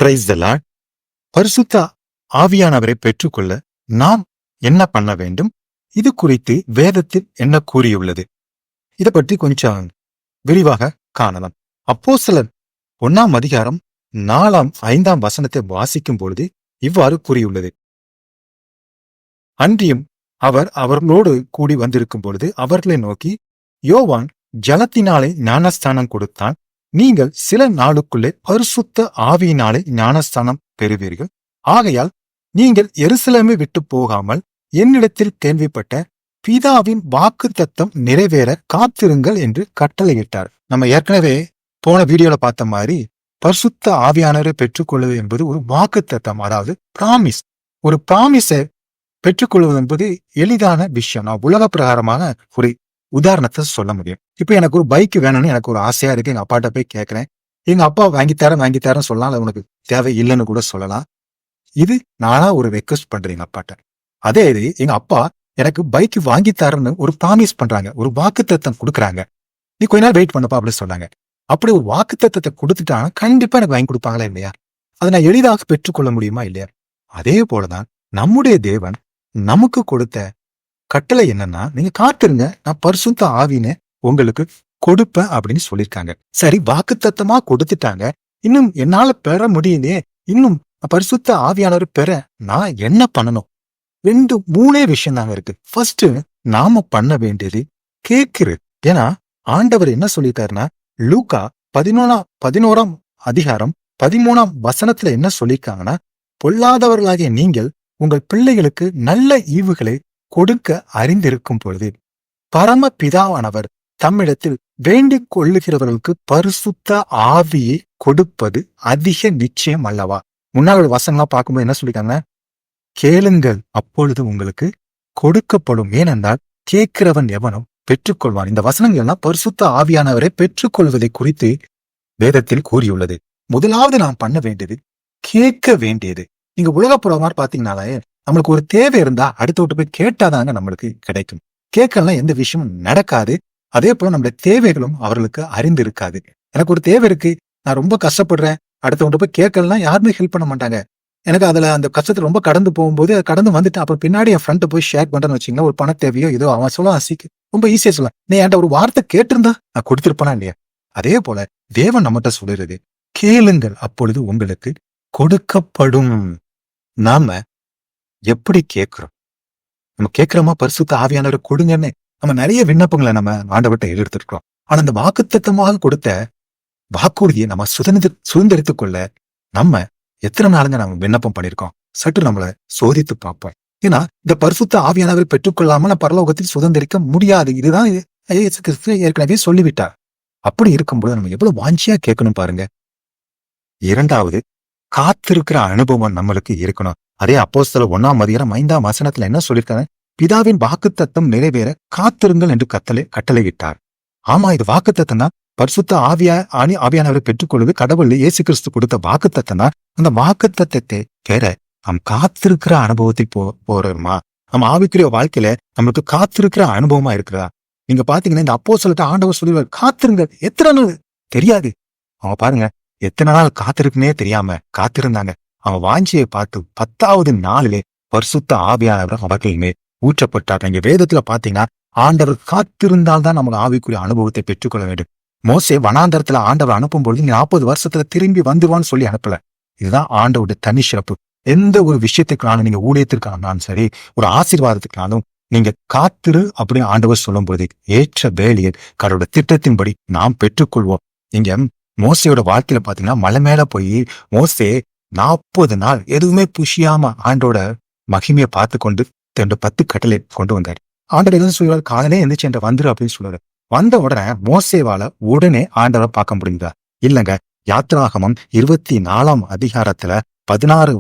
Praise the Lord. பரிசுத்த ஆவியானவரை பெற்றுக்கொள்ள நாம் என்ன பண்ண வேண்டும்? இது குறித்து வேதத்தில் என்ன கூறியுள்ளது? இதை பற்றி கொஞ்சம் விரிவாக காணலாம். அப்போஸ்தலர் 1 அதிகாரம் 4, 5 வசனத்தை வாசிக்கும் பொழுது இவ்வாறு கூறியுள்ளது. அன்றியும் அவர் அவர்களோடு கூடி வந்திருக்கும் பொழுது அவர்களை நோக்கி, யோவான் ஜலத்தினாலே ஞானஸ்தானம் கொடுத்தான், நீங்கள் சில நாளுக்குள்ளே பரிசுத்த ஆவியினாலே ஞானஸ்தானம் பெறுவீர்கள். ஆகையால் நீங்கள் எருசலேமை விட்டு போகாமல் என்னிடத்தில் கேள்விப்பட்ட பிதாவின் வாக்குத்தத்தம் நிறைவேற காத்திருங்கள் என்று கட்டளையிட்டார். நம்ம ஏற்கனவே போன வீடியோல பார்த்த மாதிரி பரிசுத்த ஆவியானவரை பெற்றுக்கொள்வது என்பது ஒரு வாக்குத்தத்தம், அதாவது பிராமிஸ். ஒரு பிராமிஸை பெற்றுக்கொள்வது என்பது எளிதான விஷயம். நான் உலக பிரகாரமாக ஒரு உதாரணத்தை சொல்ல முடியும். இப்ப எனக்கு ஒரு பைக் வேணும்னு எனக்கு ஒரு ஆசையா இருக்கு. எங்க அப்பாட்ட போய் கேட்கிறேன். எங்க அப்பா வாங்கித்தரேன்னு சொல்லலாம், அது உனக்கு தேவை இல்லைன்னு கூட சொல்லலாம். இது நானா ஒரு ரெக்வஸ்ட் பண்றேன் எங்க அப்பாட்ட. அதே இது எங்க அப்பா எனக்கு பைக் வாங்கித்தரேன்னு ஒரு ப்ராமிஸ் பண்றாங்க, ஒரு வாக்குத்தத்தம் கொடுக்குறாங்க. நீ கொஞ்ச நாள் வெயிட் பண்ணப்பா அப்படின்னு சொன்னாங்க. அப்படி ஒரு வாக்குத்தத்தத்தை கொடுத்துட்டாங்க, கண்டிப்பா எனக்கு வாங்கி கொடுப்பாங்களா இல்லையா? அதை நான் எளிதாக பெற்றுக்கொள்ள முடியுமா இல்லையா? அதே போலதான் நம்முடைய தேவன் நமக்கு கொடுத்த கட்டளை என்னன்னா, நீங்க காத்திருங்க, நான் பரிசுத்த ஆவினை உங்களுக்கு கொடுப்பேன் அப்படின்னு சொல்லியிருக்காங்க. சரி, வாக்குத்தத்தமா கொடுத்துட்டாங்க, இன்னும் என்னால பெற முடியலையே, இன்னும் பரிசுத்த ஆவியானவர் பெற நான் என்ன பண்ணணும்? 2-3 விஷயம் தாங்க இருக்கு. ஃபர்ஸ்ட், நாம பண்ண வேண்டியது கேட்கிறது. ஏன்னா ஆண்டவர் என்ன சொல்லிட்டாருன்னா, லூக்கா 11 அதிகாரம் 13 வசனத்துல என்ன சொல்லியிருக்காங்கன்னா, பொல்லாதவர்களாகிய நீங்கள் உங்கள் பிள்ளைகளுக்கு நல்ல ஈவுகளை கொடுக்க அறிந்திருக்கும் பொழுது பரம பிதாவானவர் தம்மிடத்தில் வேண்டிக் கொள்ளுகிறவர்களுக்கு பரிசுத்த ஆவியை கொடுப்பது அதிக நிச்சயம் அல்லவா? முன்னாள் வசனம்லாம் பார்க்கும்போது என்ன சொல்லிட்டாங்க? கேளுங்கள், அப்பொழுது உங்களுக்கு கொடுக்கப்படும், ஏனென்றால் கேட்கிறவன் எவனும் பெற்றுக்கொள்வான். இந்த வசனங்கள்லாம் பரிசுத்த ஆவியானவரை பெற்றுக்கொள்வதை குறித்து வேதத்தில் கூறியுள்ளது. முதலாவது நாம் பண்ண வேண்டியது கேட்க வேண்டியது. நீங்க உலகப்புறமா பாத்தீங்கன்னாலே நம்மளுக்கு ஒரு தேவை இருந்தா அடுத்த விட்டு போய் கேட்டாதாங்க நம்மளுக்கு கிடைக்கும். கேட்கலாம் எந்த விஷயமும் நடக்காது. அதே போல நம்மளுடைய தேவைகளும் அவர்களுக்கு அறிந்து இருக்காது. எனக்கு ஒரு தேவை இருக்கு, நான் ரொம்ப கஷ்டப்படுறேன், அடுத்த விட்டு போய் கேட்கலாம், யாருமே ஹெல்ப் பண்ண மாட்டாங்க. எனக்கு அதுல அந்த கஷ்டத்தை ரொம்ப கடந்து போகும்போது கடந்து வந்துட்டு அப்புறம் பின்னாடி என் ஃப்ரெண்ட்டை போய் ஷேர் பண்றேன்னு வச்சுங்களேன், ஒரு பண தேவையோ ஏதோ அவன் சொல்ல ஆசைக்கு ரொம்ப ஈஸியா சொல்லலாம், நீ என்கிட்ட ஒரு வார்த்தை கேட்டிருந்தா நான் கொடுத்திருப்பேனா இல்லையா? அதே போல தேவன் நம்மகிட்ட சொல்லுறது, கேளுங்கள் அப்பொழுது உங்களுக்கு கொடுக்கப்படும். நாம எப்படி கேட்கிறோம்? நம்ம கேட்கிறோமா பரிசுத்த ஆவியானவரை கொடுங்கன்னு? நம்ம நிறைய விண்ணப்பங்களை நம்ம ஆண்டவர்கிட்ட எடுத்துருக்கோம். ஆனா அந்த வாக்குத்தத்தமாக கொடுத்த வாக்குறுதியை நம்ம சுதந்திரித்துக் கொள்ள நம்ம எத்தனை நாளுங்க நம்ம விண்ணப்பம் பண்ணிருக்கோம்? சற்று நம்மளை சோதித்து பார்ப்போம். ஏன்னா இந்த பரிசுத்த ஆவியானவரை பெற்றுக்கொள்ளாம நம்ம பரலோகத்தில் சுதந்திரிக்க முடியாது. இதுதான் இயேசு கிறிஸ்து ஏற்கனவே சொல்லிவிட்டார். அப்படி இருக்கும்போது நம்ம எவ்வளவு வாஞ்சியா கேட்கணும் பாருங்க. இரண்டாவது, காத்திருக்கிற அனுபவம் நம்மளுக்கு இருக்கணும். அதே அப்போஸ்தலர் 1 அதிகாரம் 5 வசனத்துல என்ன சொல்லியிருக்காங்க? பிதாவின் வாக்குத்தத்தம் நிறைவேற காத்திருங்கள் என்று கட்டளையிட்டார். ஆமா, இது வாக்குத்தத்தம் தான். பரிசுத்த ஆவியானவரை பெற்றுக்கொள்வது கடவுள் இயேசு கிறிஸ்து கொடுத்த வாக்குத்தத்தம் தான். அந்த வாக்குத்தத்தத்தை பெற நாம் காத்திருக்கிற அனுபவத்தை போறோமா? நம்ம ஆவிக்குரிய வாழ்க்கையில நம்மளுக்கு காத்திருக்கிற அனுபவமா இருக்கிறதா? நீங்க பாத்தீங்கன்னா இந்த அப்போஸ்தலர்ட்ட ஆண்டவர் சொல்லுவார், காத்திருங்க. எத்தனை நாள் தெரியாது. அவன் பாருங்க, எத்தனை நாள் காத்திருக்குன்னே தெரியாம காத்திருந்தாங்க. அவன் வாஞ்சியை பார்த்து 10வது நாளிலே பரிசுத்த ஆவியானவர் அவர்கள் மேல் ஊற்றப்பட்டார். இங்க வேதத்துல பாத்தீங்கன்னா ஆண்டவர் காத்திருந்தால்தான் நம்ம ஆவிக்குரிய அனுபவத்தை பெற்றுக்கொள்ள வேண்டும். மோசே வனாந்தரத்துல ஆண்டவர் அனுப்பும் பொழுது 40 வருஷத்துல திரும்பி வந்துருவான்னு சொல்லி அனுப்பல. இதுதான் ஆண்டவருடைய தனி சிறப்பு. எந்த ஒரு விஷயத்துக்கான நீங்க ஊழியத்திற்கானாலும் சரி, ஒரு ஆசீர்வாதத்துக்கானாலும் நீங்க காத்திரு அப்படின்னு ஆண்டவர் சொல்லும் பொழுது ஏற்ற வேலையில் கடவுளோட திட்டத்தின்படி நாம் பெற்றுக்கொள்வோம். நீங்க மோசையோட வாழ்க்கையில பாத்தீங்கன்னா மலை மேல போய் மோசே 40 நாள் எதுவுமே புஷியாம ஆண்டோட மகிமையை பார்த்து கொண்டு 10 கட்டளை கொண்டு வந்தார். ஆண்டவர் எதுவும் சொல்லுவார், காலையிலே எந்திரிச்சு என்ற வந்துரு அப்படின்னு சொல்லுவாரு. வந்த உடனே மோசேவால உடனே ஆண்டவரை பார்க்க முடியுதா? இல்லங்க. யாத்திராகமம் 24 அதிகாரத்துல 16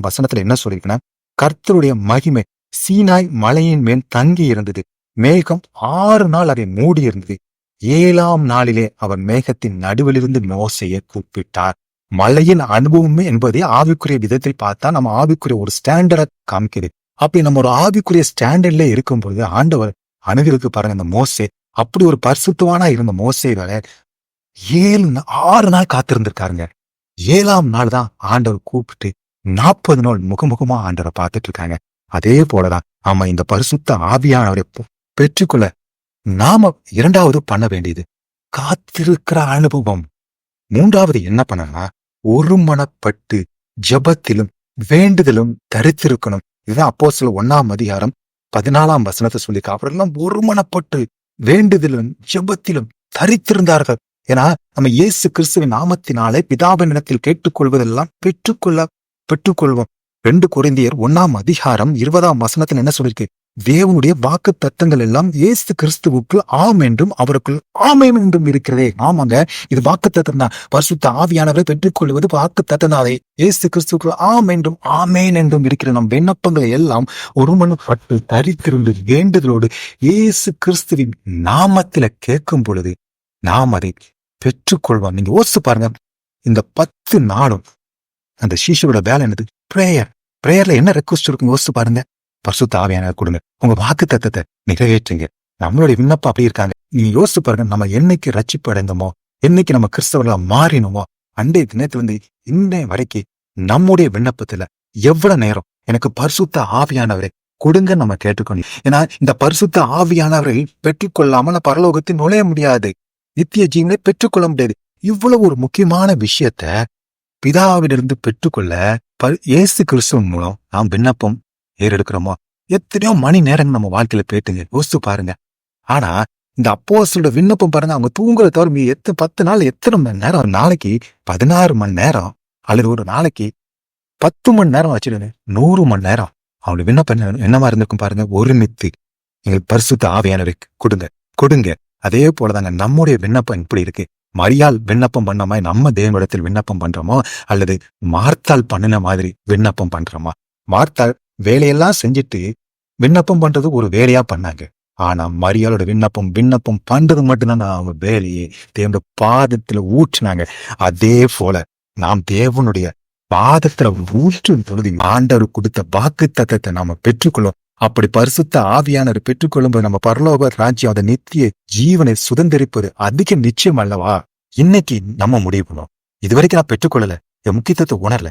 வசனத்துல என்ன சொல்லிருக்குன்னா, கர்த்தருடைய மகிமை சீனாய் மலையின் மேல் தங்கி இருந்தது, மேகம் 6 நாள் அதை மூடி இருந்தது. 7ஆம் நாளிலே அவர் மேகத்தின் நடுவிலிருந்து மோசையை கூப்பிட்டார். மலையின் அனுபவமே என்பதே ஆவிக்குரிய விதத்தை பார்த்தா நம்ம ஆவிக்குரிய ஒரு ஸ்டாண்டர்டை காமிக்குது. அப்படி நம்ம ஒரு ஆவிக்குரிய ஸ்டாண்டர்ட்ல இருக்கும்போது ஆண்டவர் அணுகிருக்கு பாருங்க. இந்த மோசே அப்படி ஒரு பரிசுத்தவானா இருந்த மோசேவால 6 நாள் காத்திருந்திருக்காருங்க. 7ஆம் நாள் தான் ஆண்டவர் கூப்பிட்டு 40 நாள் முகமுகமா ஆண்டவரை பார்த்துட்டு இருக்காங்க. அதே போலதான் ஆமா, இந்த பரிசுத்த ஆவியானவரை பெற்றுக்கொள்ள நாம 2வது பண்ண வேண்டியது காத்திருக்கிற அனுபவம். 3வது என்ன பண்ணனா, ஒருமனப்பட்டு ஜெபத்திலும் வேண்டுதலும் தரித்திருக்கணும். இதுதான் அப்போஸ்தலர் 1ஆம் அதிகாரம் 14ஆம் வசனத்தை சொல்லி, அவரெல்லாம் ஒருமனப்பட்டு வேண்டுதலும் ஜெபத்திலும் தரித்திருந்தார்கள். ஏன்னா நம்ம இயேசு கிறிஸ்துவின் நாமத்தினாலே பிதாவின் இடத்தில் கேட்டுக்கொள்வதெல்லாம் பெற்றுக்கொள்வோம். 2 கொரிந்தியர் 1ஆம் அதிகாரம் 20ஆம் வசனத்தில் என்ன சொல்லிருக்கு, தேவனுடைய வாக்கு தத்தங்கள் எல்லாம் இயேசு கிறிஸ்துவுக்கு ஆம் என்றும் அவருக்குள் ஆமென் என்றும் இருக்கிறதே. ஆமாங்க, இது வாக்கு தத்தம் தான். பரிசுத்த ஆவியானவரை பெற்றுக்கொள்வது வாக்கு தத்தனாலே இயேசு கிறிஸ்துவுக்கு ஆம் என்றும் ஆமேன் என்றும் இருக்கிற நம் விண்ணப்பங்களை எல்லாம் ஒருமனப்பட்டு தரித்திருந்து வேண்டுதலோடு இயேசு கிறிஸ்துவின் நாமத்தில கேட்கும் பொழுது நாம் அதை பெற்றுக்கொள்வோம். நீங்க யோசிச்சு பாருங்க, இந்த 10 நாளும் அந்த சீஷரோட வேலை என்னது? பிரேயர்ல என்ன ரெக்வஸ்ட் இருக்கும் யோசிச்சு பாருங்க. பரிசுத்த ஆவியானவர் கொடுங்க, உங்க வாக்கு தத்தத்தை நிறைவேற்றுங்க. நம்மளுடைய விண்ணப்பம் அப்படி இருக்காங்க. நீங்க யோசிச்சு பாருங்க, நம்ம என்னைக்கு ரட்சிப்பு அடைந்தோமோ, என்னைக்கு நம்ம கிறிஸ்தவர்களா மாறினோமோ, அன்றைய தினத்திலிருந்து இன்னை வரைக்கும் நம்முடைய விண்ணப்பத்துல எவ்வளவு நேரம் எனக்கு பரிசுத்த ஆவியானவரை கொடுங்க நம்ம கேட்டுக்கணும். ஏன்னா இந்த பரிசுத்த ஆவியானவரை பெற்றுக்கொள்ளாமல் பரலோகத்தில் நுழைய முடியாது, நித்திய ஜீவனை பெற்றுக்கொள்ள முடியாது. இவ்வளவு ஒரு முக்கியமான விஷயத்த பிதாவிலிருந்து பெற்றுக்கொள்ள இயேசு கிறிஸ்துவின் மூலம் நாம் விண்ணப்பம் ஏறெடுக்கிறோமோ, எத்தனையோ மணி நேரம் நம்ம வாழ்க்கையில போயிட்டுங்க. யோசிச்சு பாருங்க. ஆனா இந்த அப்போஸ்தலரோட விண்ணப்பம் பாருங்க, அவங்க தூங்குறத தவிர 10 நாள் எத்தனை மணி நேரம்? ஒரு நாளைக்கு 16 மணி நேரம், அல்லது ஒரு நாளைக்கு 10 மணி நேரம் வச்சிருங்க, 100 மணி நேரம் அவங்களுடைய விண்ணப்பம் என்னவா இருந்திருக்கும் பாருங்க. ஒருமித்து எங்களுக்கு பரிசுத்த ஆவியானவரை கொடுங்க. அதே போலதாங்க நம்முடைய விண்ணப்பம் இப்படி இருக்கு. மரியாள் விண்ணப்பம் பண்ண மாதிரி நம்ம தேவனிடத்தில் விண்ணப்பம் பண்றோமோ, அல்லது மார்த்தாள் பண்ணின மாதிரி விண்ணப்பம் பண்றோமா? மார்த்தாள் வேலையெல்லாம் செஞ்சுட்டு விண்ணப்பம் பண்றது ஒரு வேலையா பண்ணாங்க. ஆனா மரியாளோட விண்ணப்பம் பண்றது மட்டும்தான் அவங்க வேலையே தேவனுடைய பாதத்துல ஊற்றினாங்க. அதே போல நாம் தேவனுடைய பாதத்துல ஊற்றும் பொழுது ஆண்டவர் கொடுத்த வாக்கு தத்தத்தை நாம பெற்றுக்கொள்ளும். அப்படி பரிசுத்த ஆவியானவர் பெற்றுக்கொள்ளும்போது நம்ம பரலோக ராஜ்யம், அந்த நித்திய ஜீவனை சுதந்திரிப்பது அதிக நிச்சயம் அல்லவா? இன்னைக்கு நம்ம முடிவு பண்ணுவோம். இதுவரைக்கும் நான் பெற்றுக்கொள்ளல, என் முக்கியத்துவத்தை உணரல.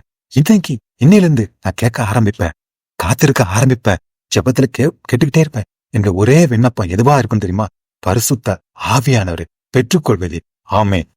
இன்னையிலிருந்து நான் கேட்க ஆரம்பிப்பேன், காத்திருக்க ஆரம்பிப்பேன், ஜெபத்துல கேட்டுக்கிட்டே இருப்பேன். என்ற ஒரே விண்ணப்பம் எதுவா இருக்கும் தெரியுமா? பரிசுத்த ஆவியானவரை பெற்றுக்கொள்வது. ஆமென்.